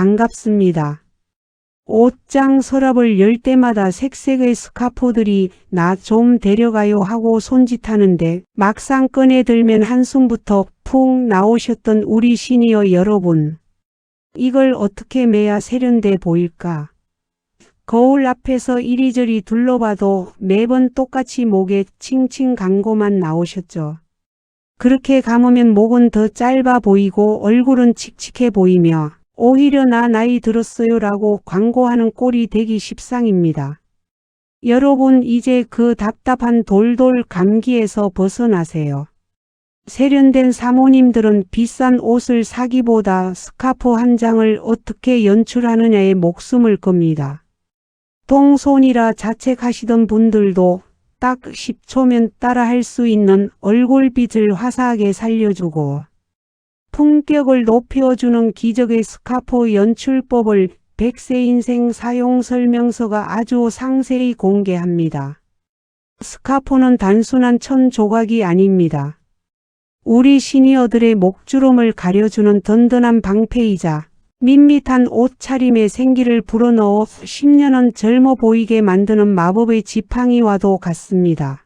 반갑습니다. 옷장 서랍을 열 때마다 색색의 스카프들이 나 좀 데려가요 하고 손짓하는데 막상 꺼내들면 한숨부터 푹 나오셨던 우리 시니어 여러분. 이걸 어떻게 매야 세련돼 보일까? 거울 앞에서 이리저리 둘러봐도 매번 똑같이 목에 칭칭 감고만 나오셨죠. 그렇게 감으면 목은 더 짧아 보이고 얼굴은 칙칙해 보이며 오히려 나 나이 들었어요 라고 광고하는 꼴이 되기 십상입니다. 여러분 이제 그 답답한 돌돌 감기에서 벗어나세요. 세련된 사모님들은 비싼 옷을 사기보다 스카프 한 장을 어떻게 연출하느냐에 목숨을 겁니다. 동손이라 자책하시던 분들도 딱 10초면 따라할 수 있는 얼굴빛을 화사하게 살려주고 품격을 높여주는 기적의 스카프 연출법을 100세 인생 사용 설명서가 아주 상세히 공개합니다. 스카프는 단순한 천 조각이 아닙니다. 우리 시니어들의 목주름을 가려주는 든든한 방패이자 밋밋한 옷차림에 생기를 불어넣어 10년은 젊어 보이게 만드는 마법의 지팡이와도 같습니다.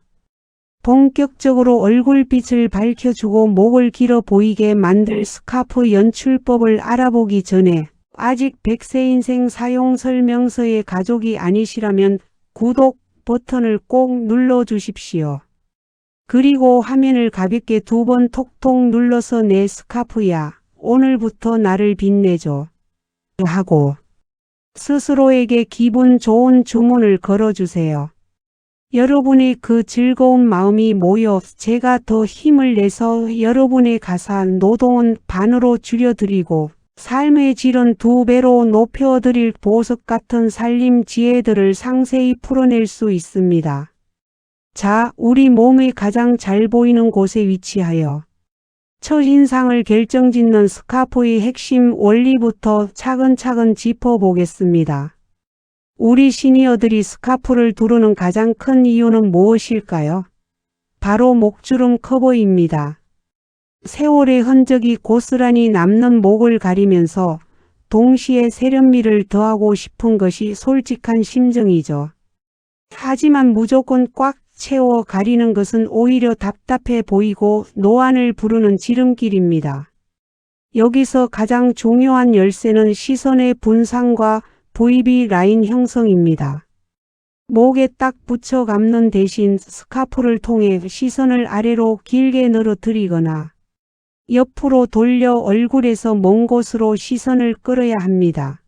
본격적으로 얼굴빛을 밝혀주고 목을 길어 보이게 만들 스카프 연출법을 알아보기 전에 아직 100세 인생 사용 설명서의 가족이 아니시라면 구독 버튼을 꼭 눌러주십시오. 그리고 화면을 가볍게 2번 톡톡 눌러서 내 스카프야, 오늘부터 나를 빛내줘 하고 스스로에게 기분 좋은 주문을 걸어주세요. 여러분의 그 즐거운 마음이 모여 제가 더 힘을 내서 여러분의 가사한 노동은 반으로 줄여드리고 삶의 질은 2배로 높여드릴 보석 같은 살림 지혜들을 상세히 풀어낼 수 있습니다. 자, 우리 몸의 가장 잘 보이는 곳에 위치하여 첫인상을 결정짓는 스카프의 핵심 원리부터 차근차근 짚어보겠습니다. 우리 시니어들이 스카프를 두르는 가장 큰 이유는 무엇일까요? 바로 목주름 커버입니다. 세월의 흔적이 고스란히 남는 목을 가리면서 동시에 세련미를 더하고 싶은 것이 솔직한 심정이죠. 하지만 무조건 꽉 채워 가리는 것은 오히려 답답해 보이고 노안을 부르는 지름길입니다. 여기서 가장 중요한 열쇠는 시선의 분산과 V 라인 형성입니다. 목에 딱 붙여 감는 대신 스카프를 통해 시선을 아래로 길게 늘어뜨리거나 옆으로 돌려 얼굴에서 먼 곳으로 시선을 끌어야 합니다.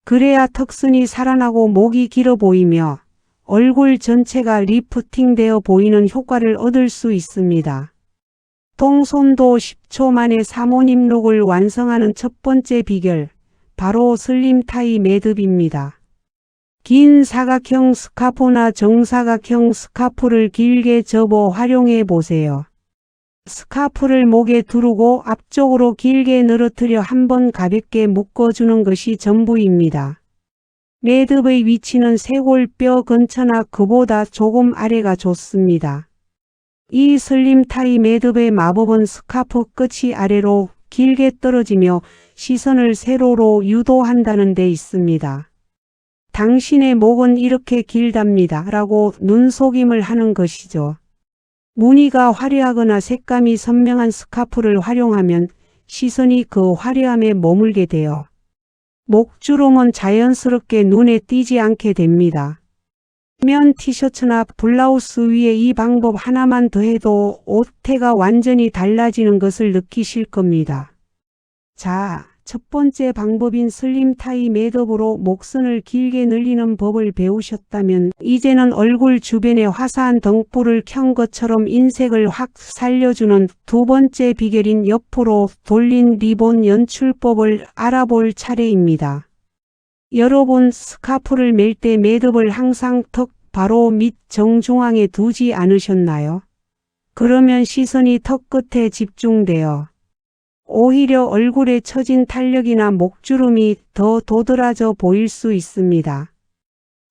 그래야 턱선이 살아나고 목이 길어 보이며 얼굴 전체가 리프팅되어 보이는 효과를 얻을 수 있습니다. 동손도 10초 만에 사모님 룩을 완성하는 첫 번째 비결, 바로 슬림 타이 매듭입니다. 긴 사각형 스카프나 정사각형 스카프를 길게 접어 활용해 보세요. 스카프를 목에 두르고 앞쪽으로 길게 늘어뜨려 한번 가볍게 묶어주는 것이 전부입니다. 매듭의 위치는 쇄골뼈 근처나 그보다 조금 아래가 좋습니다. 이 슬림 타이 매듭의 마법은 스카프 끝이 아래로 길게 떨어지며 시선을 세로로 유도한다는 데 있습니다. 당신의 목은 이렇게 길답니다 라고 눈속임을 하는 것이죠. 무늬가 화려하거나 색감이 선명한 스카프를 활용하면 시선이 그 화려함에 머물게 되어 목주름은 자연스럽게 눈에 띄지 않게 됩니다. 면 티셔츠나 블라우스 위에 이 방법 하나만 더해도 옷태가 완전히 달라지는 것을 느끼실 겁니다. 자, 첫 번째 방법인 슬림 타이 매듭으로 목선을 길게 늘리는 법을 배우셨다면 이제는 얼굴 주변에 화사한 등불을 켠 것처럼 인색을 확 살려주는 두 번째 비결인 옆으로 돌린 리본 연출법을 알아볼 차례입니다. 여러분, 스카프를 멜 때 매듭을 항상 턱 바로 밑 정중앙에 두지 않으셨나요? 그러면 시선이 턱 끝에 집중되어 오히려 얼굴에 처진 탄력이나 목주름이 더 도드라져 보일 수 있습니다.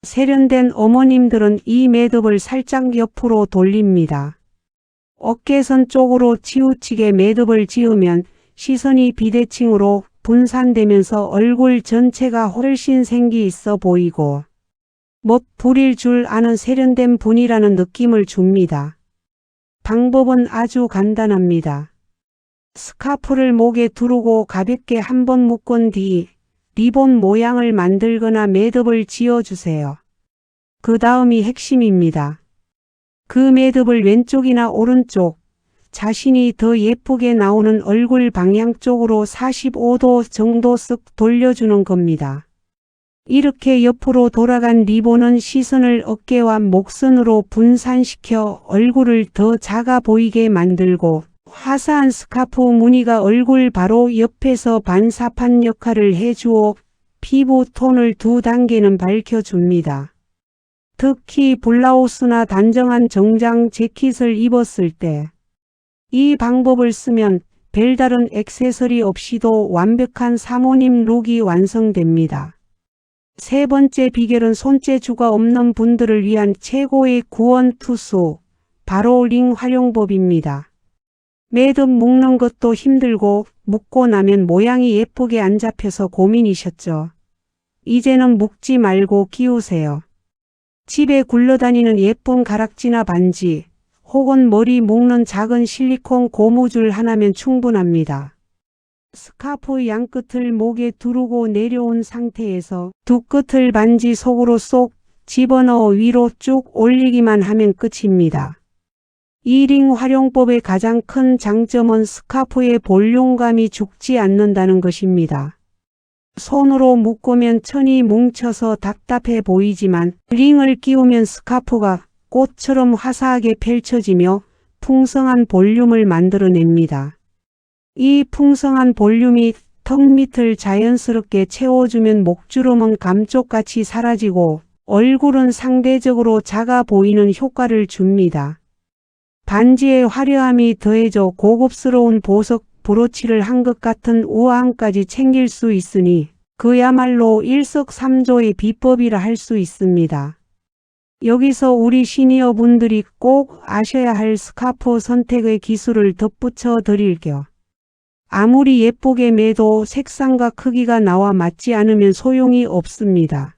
세련된 어머님들은 이 매듭을 살짝 옆으로 돌립니다. 어깨선 쪽으로 치우치게 매듭을 지으면 시선이 비대칭으로 분산되면서 얼굴 전체가 훨씬 생기 있어 보이고 멋부릴 줄 아는 세련된 분이라는 느낌을 줍니다. 방법은 아주 간단합니다. 스카프를 목에 두르고 가볍게 한번 묶은 뒤 리본 모양을 만들거나 매듭을 지어주세요. 그 다음이 핵심입니다. 그 매듭을 왼쪽이나 오른쪽, 자신이 더 예쁘게 나오는 얼굴 방향 쪽으로 45도 정도 쓱 돌려주는 겁니다. 이렇게 옆으로 돌아간 리본은 시선을 어깨와 목선으로 분산시켜 얼굴을 더 작아 보이게 만들고 화사한 스카프 무늬가 얼굴 바로 옆에서 반사판 역할을 해주어 피부 톤을 2단계는 밝혀줍니다. 특히 블라우스나 단정한 정장 재킷을 입었을 때 이 방법을 쓰면 별다른 액세서리 없이도 완벽한 사모님 룩이 완성됩니다. 세 번째 비결은 손재주가 없는 분들을 위한 최고의 구원 투수, 바로 링 활용법입니다. 매듭 묶는 것도 힘들고 묶고 나면 모양이 예쁘게 안 잡혀서 고민이셨죠. 이제는 묶지 말고 끼우세요. 집에 굴러다니는 예쁜 가락지나 반지, 혹은 머리 묶는 작은 실리콘 고무줄 하나면 충분합니다. 스카프 양끝을 목에 두르고 내려온 상태에서 두 끝을 반지 속으로 쏙 집어넣어 위로 쭉 올리기만 하면 끝입니다. 이 링 활용법의 가장 큰 장점은 스카프의 볼륨감이 죽지 않는다는 것입니다. 손으로 묶으면 천이 뭉쳐서 답답해 보이지만 링을 끼우면 스카프가 꽃처럼 화사하게 펼쳐지며 풍성한 볼륨을 만들어냅니다. 이 풍성한 볼륨이 턱 밑을 자연스럽게 채워주면 목주름은 감쪽같이 사라지고 얼굴은 상대적으로 작아 보이는 효과를 줍니다. 반지의 화려함이 더해져 고급스러운 보석 브로치를 한 것 같은 우아함까지 챙길 수 있으니 그야말로 일석삼조의 비법이라 할 수 있습니다. 여기서 우리 시니어 분들이 꼭 아셔야 할 스카프 선택의 기술을 덧붙여 드릴게요. 아무리 예쁘게 매도 색상과 크기가 나와 맞지 않으면 소용이 없습니다.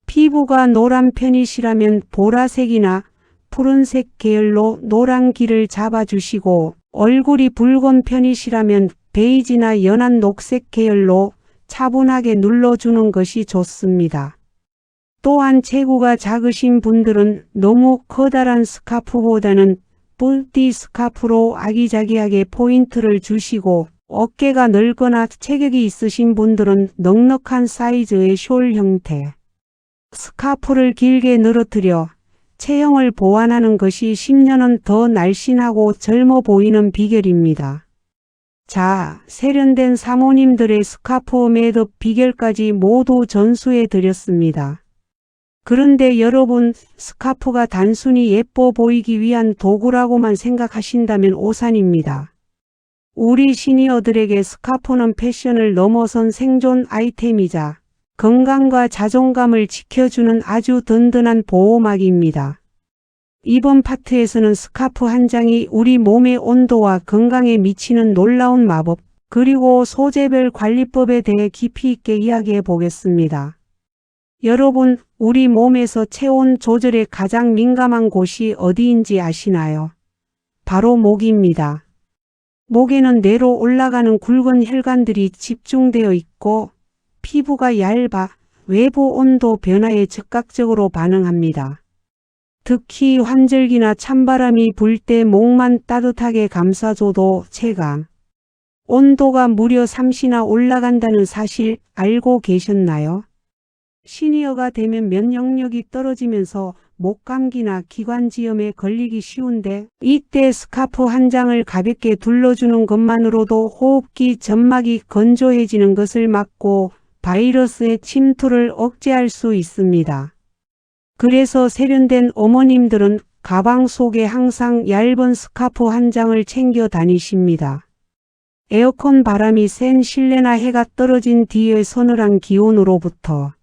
피부가 노란 편이시라면 보라색이나 푸른색 계열로 노란 길을 잡아주시고 얼굴이 붉은 편이시라면 베이지나 연한 녹색 계열로 차분하게 눌러주는 것이 좋습니다. 또한 체구가 작으신 분들은 너무 커다란 스카프보다는 뿔띠 스카프로 아기자기하게 포인트를 주시고 어깨가 넓거나 체격이 있으신 분들은 넉넉한 사이즈의 숄 형태 스카프를 길게 늘어뜨려 체형을 보완하는 것이 10년은 더 날씬하고 젊어 보이는 비결입니다. 자, 세련된 사모님들의 스카프 매듭 비결까지 모두 전수해 드렸습니다. 그런데 여러분, 스카프가 단순히 예뻐 보이기 위한 도구라고만 생각하신다면 오산입니다. 우리 시니어들에게 스카프는 패션을 넘어선 생존 아이템이자 건강과 자존감을 지켜주는 아주 든든한 보호막입니다. 이번 파트에서는 스카프 한 장이 우리 몸의 온도와 건강에 미치는 놀라운 마법, 그리고 소재별 관리법에 대해 깊이 있게 이야기해 보겠습니다. 여러분, 우리 몸에서 체온 조절에 가장 민감한 곳이 어디인지 아시나요? 바로 목입니다. 목에는 뇌로 올라가는 굵은 혈관들이 집중되어 있고 피부가 얇아 외부 온도 변화에 즉각적으로 반응합니다. 특히 환절기나 찬바람이 불 때 목만 따뜻하게 감싸줘도 체감 온도가 무려 3도나 올라간다는 사실 알고 계셨나요? 시니어가 되면 면역력이 떨어지면서 목감기나 기관지염에 걸리기 쉬운데 이때 스카프 한 장을 가볍게 둘러주는 것만으로도 호흡기 점막이 건조해지는 것을 막고 바이러스의 침투를 억제할 수 있습니다. 그래서 세련된 어머님들은 가방 속에 항상 얇은 스카프 한 장을 챙겨 다니십니다. 에어컨 바람이 센 실내나 해가 떨어진 뒤의 서늘한 기온으로부터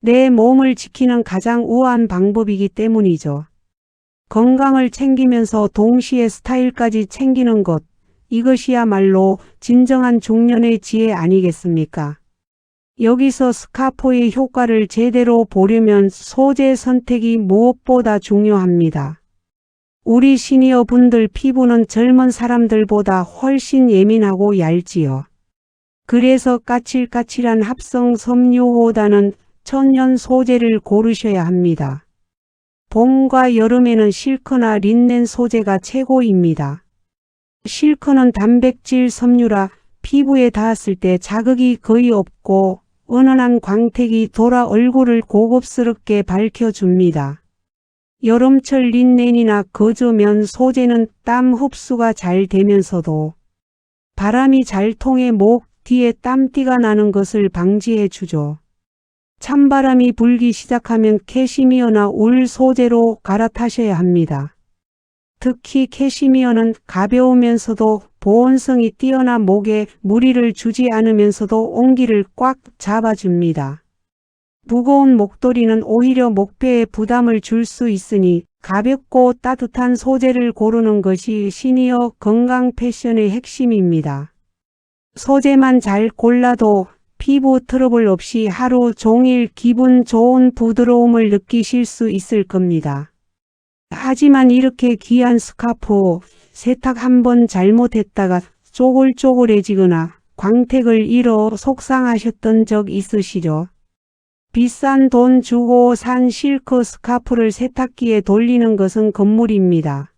내 몸을 지키는 가장 우아한 방법이기 때문이죠. 건강을 챙기면서 동시에 스타일까지 챙기는 것, 이것이야말로 진정한 중년의 지혜 아니겠습니까? 여기서 스카프의 효과를 제대로 보려면 소재 선택이 무엇보다 중요합니다. 우리 시니어 분들 피부는 젊은 사람들보다 훨씬 예민하고 얇지요. 그래서 까칠까칠한 합성 섬유보다는 천연 소재를 고르셔야 합니다. 봄과 여름에는 실크나 린넨 소재가 최고입니다. 실크는 단백질 섬유라 피부에 닿았을 때 자극이 거의 없고 은은한 광택이 돌아 얼굴을 고급스럽게 밝혀줍니다. 여름철 린넨이나 거즈면 소재는 땀 흡수가 잘 되면서도 바람이 잘 통해 목 뒤에 땀띠가 나는 것을 방지해 주죠. 찬바람이 불기 시작하면 캐시미어나 울 소재로 갈아타셔야 합니다. 특히 캐시미어는 가벼우면서도 보온성이 뛰어나 목에 무리를 주지 않으면서도 온기를 꽉 잡아줍니다. 무거운 목도리는 오히려 목뼈에 부담을 줄 수 있으니 가볍고 따뜻한 소재를 고르는 것이 시니어 건강 패션의 핵심입니다. 소재만 잘 골라도 피부 트러블 없이 하루 종일 기분 좋은 부드러움을 느끼실 수 있을 겁니다. 하지만 이렇게 귀한 스카프, 세탁 한번 잘못했다가 쪼글쪼글해지거나 광택을 잃어 속상하셨던 적 있으시죠? 비싼 돈 주고 산 실크 스카프를 세탁기에 돌리는 것은 금물입니다.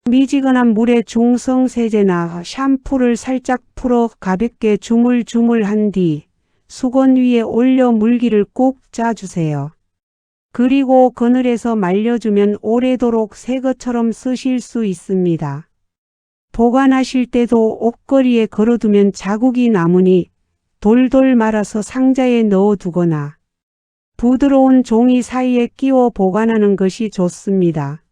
미지근한 물에 중성세제나 샴푸를 살짝 풀어 가볍게 주물주물한 뒤 수건 위에 올려 물기를 꾹 짜주세요. 그리고 그늘에서 말려주면 오래도록 새 것처럼 쓰실 수 있습니다. 보관하실 때도 옷걸이에 걸어두면 자국이 남으니 돌돌 말아서 상자에 넣어두거나 부드러운 종이 사이에 끼워 보관하는 것이 좋습니다.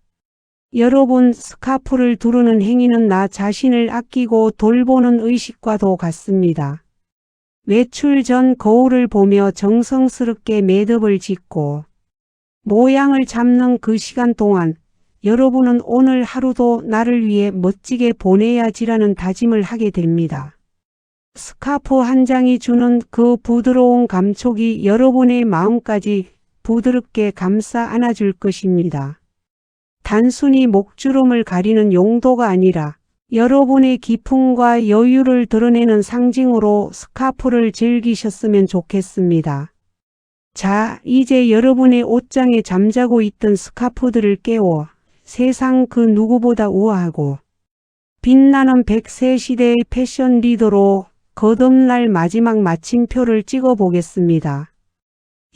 여러분, 스카프를 두르는 행위는 나 자신을 아끼고 돌보는 의식과도 같습니다. 외출 전 거울을 보며 정성스럽게 매듭을 짓고 모양을 잡는 그 시간 동안 여러분은 오늘 하루도 나를 위해 멋지게 보내야지라는 다짐을 하게 됩니다. 스카프 한 장이 주는 그 부드러운 감촉이 여러분의 마음까지 부드럽게 감싸 안아줄 것입니다. 단순히 목주름을 가리는 용도가 아니라 여러분의 기품과 여유를 드러내는 상징으로 스카프를 즐기셨으면 좋겠습니다. 자, 이제 여러분의 옷장에 잠자고 있던 스카프들을 깨워 세상 그 누구보다 우아하고 빛나는 100세 시대의 패션 리더로 거듭날 마지막 마침표를 찍어보겠습니다.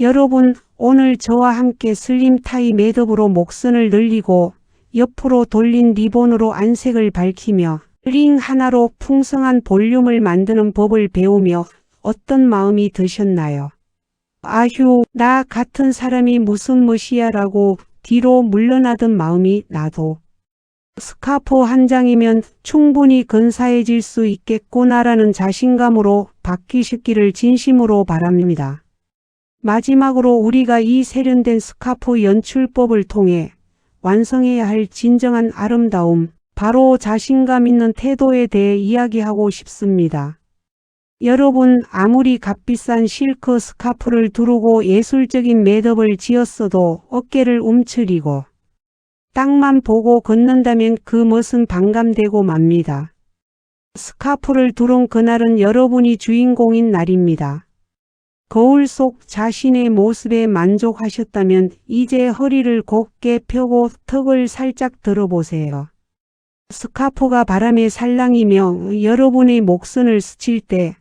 여러분, 오늘 저와 함께 슬림 타이 매듭으로 목선을 늘리고 옆으로 돌린 리본으로 안색을 밝히며 링 하나로 풍성한 볼륨을 만드는 법을 배우며 어떤 마음이 드셨나요? 아휴, 나 같은 사람이 무슨 멋이야라고 뒤로 물러나던 마음이 나도 스카프 한 장이면 충분히 근사해질 수 있겠구나라는 자신감으로 바뀌시기를 진심으로 바랍니다. 마지막으로 우리가 이 세련된 스카프 연출법을 통해 완성해야 할 진정한 아름다움, 바로 자신감 있는 태도에 대해 이야기하고 싶습니다. 여러분, 아무리 값비싼 실크 스카프를 두르고 예술적인 매듭을 지었어도 어깨를 움츠리고 땅만 보고 걷는다면 그 멋은 반감되고 맙니다. 스카프를 두른 그날은 여러분이 주인공인 날입니다. 거울 속 자신의 모습에 만족하셨다면 이제 허리를 곧게 펴고 턱을 살짝 들어보세요. 스카프가 바람에 살랑이며 여러분의 목선을 스칠 때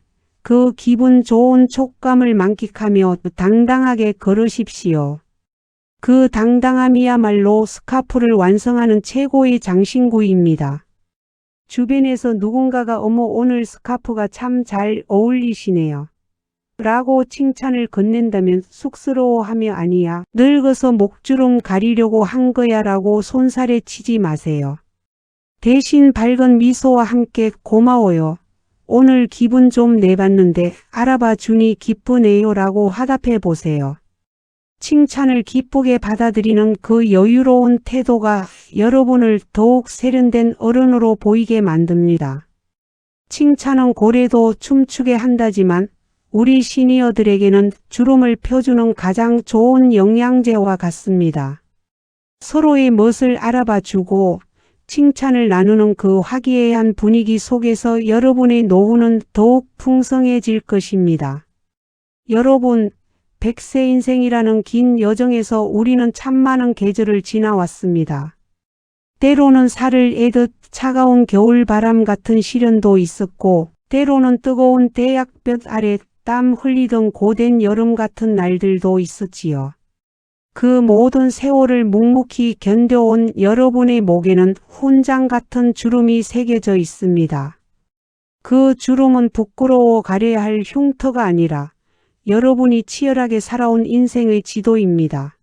그 기분 좋은 촉감을 만끽하며 당당하게 걸으십시오. 그 당당함이야말로 스카프를 완성하는 최고의 장신구입니다. 주변에서 누군가가 어머 오늘 스카프가 참 잘 어울리시네요 라고 칭찬을 건넨다면 쑥스러워하며 아니야, 늙어서 목주름 가리려고 한 거야 라고 손살에 치지 마세요. 대신 밝은 미소와 함께 고마워요. 오늘 기분 좀 내봤는데 알아봐 주니 기쁘네요 라고 화답해 보세요. 칭찬을 기쁘게 받아들이는 그 여유로운 태도가 여러분을 더욱 세련된 어른으로 보이게 만듭니다. 칭찬은 고래도 춤추게 한다지만 우리 시니어들에게는 주름을 펴주는 가장 좋은 영양제와 같습니다. 서로의 멋을 알아봐 주고 칭찬을 나누는 그 화기애애한 분위기 속에서 여러분의 노후는 더욱 풍성해질 것입니다. 여러분, 100세 인생이라는 긴 여정에서 우리는 참 많은 계절을 지나왔습니다. 때로는 살을 애듯 차가운 겨울바람 같은 시련도 있었고, 때로는 뜨거운 대약볕 아래 땀 흘리던 고된 여름 같은 날들도 있었지요. 그 모든 세월을 묵묵히 견뎌온 여러분의 목에는 훈장 같은 주름이 새겨져 있습니다. 그 주름은 부끄러워 가려야 할 흉터가 아니라 여러분이 치열하게 살아온 인생의 지도입니다.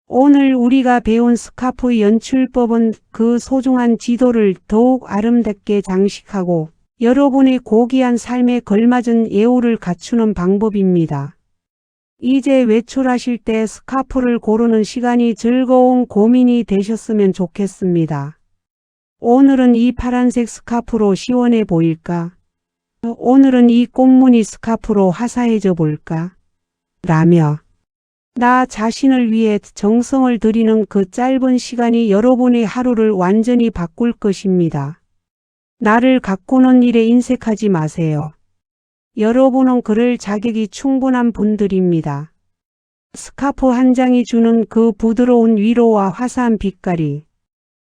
오늘 우리가 배운 스카프 연출법은 그 소중한 지도를 더욱 아름답게 장식하고 여러분의 고귀한 삶에 걸맞은 예우를 갖추는 방법입니다. 이제 외출하실 때 스카프를 고르는 시간이 즐거운 고민이 되셨으면 좋겠습니다. 오늘은 이 파란색 스카프로 시원해 보일까? 오늘은 이 꽃무늬 스카프로 화사해져 볼까? 라며 나 자신을 위해 정성을 들이는 그 짧은 시간이 여러분의 하루를 완전히 바꿀 것입니다. 나를 가꾸는 일에 인색하지 마세요. 여러분은 그럴 자격이 충분한 분들입니다. 스카프 한 장이 주는 그 부드러운 위로와 화사한 빛깔이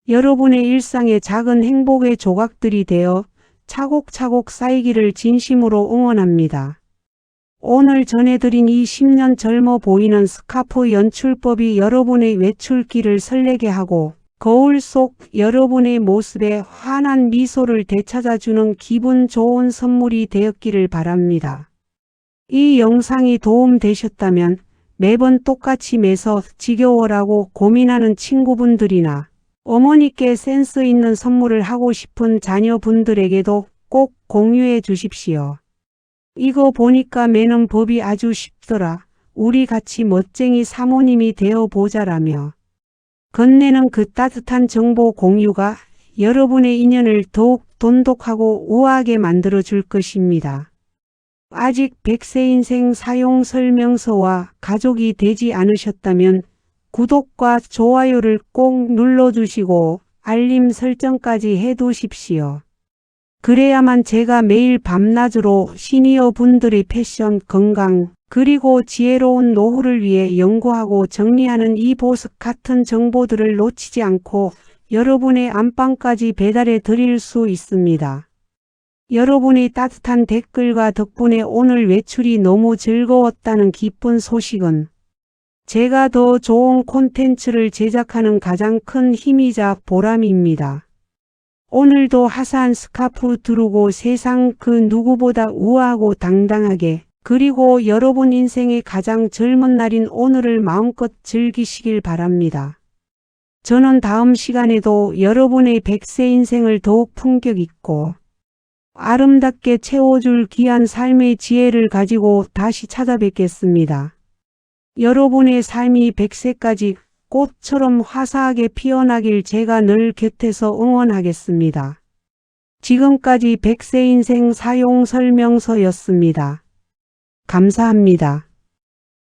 여러분의 일상의 작은 행복의 조각들이 되어 차곡차곡 쌓이기를 진심으로 응원합니다. 오늘 전해드린 이 10년 젊어 보이는 스카프 연출법이 여러분의 외출길을 설레게 하고 거울 속 여러분의 모습에 환한 미소를 되찾아주는 기분 좋은 선물이 되었기를 바랍니다. 이 영상이 도움되셨다면 매번 똑같이 매서 지겨워라고 고민하는 친구분들이나 어머니께 센스 있는 선물을 하고 싶은 자녀분들에게도 꼭 공유해 주십시오. 이거 보니까 매는 법이 아주 쉽더라. 우리 같이 멋쟁이 사모님이 되어 보자라며 건네는 그 따뜻한 정보 공유가 여러분의 인연을 더욱 돈독하고 우아하게 만들어 줄 것입니다. 아직 100세 인생 사용 설명서와 가족이 되지 않으셨다면 구독과 좋아요를 꼭 눌러주시고 알림 설정까지 해두십시오. 그래야만 제가 매일 밤낮으로 시니어 분들의 패션, 건강, 그리고 지혜로운 노후를 위해 연구하고 정리하는 이 보석 같은 정보들을 놓치지 않고 여러분의 안방까지 배달해 드릴 수 있습니다. 여러분의 따뜻한 댓글과 덕분에 오늘 외출이 너무 즐거웠다는 기쁜 소식은 제가 더 좋은 콘텐츠를 제작하는 가장 큰 힘이자 보람입니다. 오늘도 화사한 스카프 두르고 세상 그 누구보다 우아하고 당당하게 그리고 여러분 인생의 가장 젊은 날인 오늘을 마음껏 즐기시길 바랍니다. 저는 다음 시간에도 여러분의 100세 인생을 더욱 품격 있고 아름답게 채워줄 귀한 삶의 지혜를 가지고 다시 찾아뵙겠습니다. 여러분의 삶이 100세까지 꽃처럼 화사하게 피어나길 제가 늘 곁에서 응원하겠습니다. 지금까지 100세 인생 사용 설명서였습니다. 감사합니다.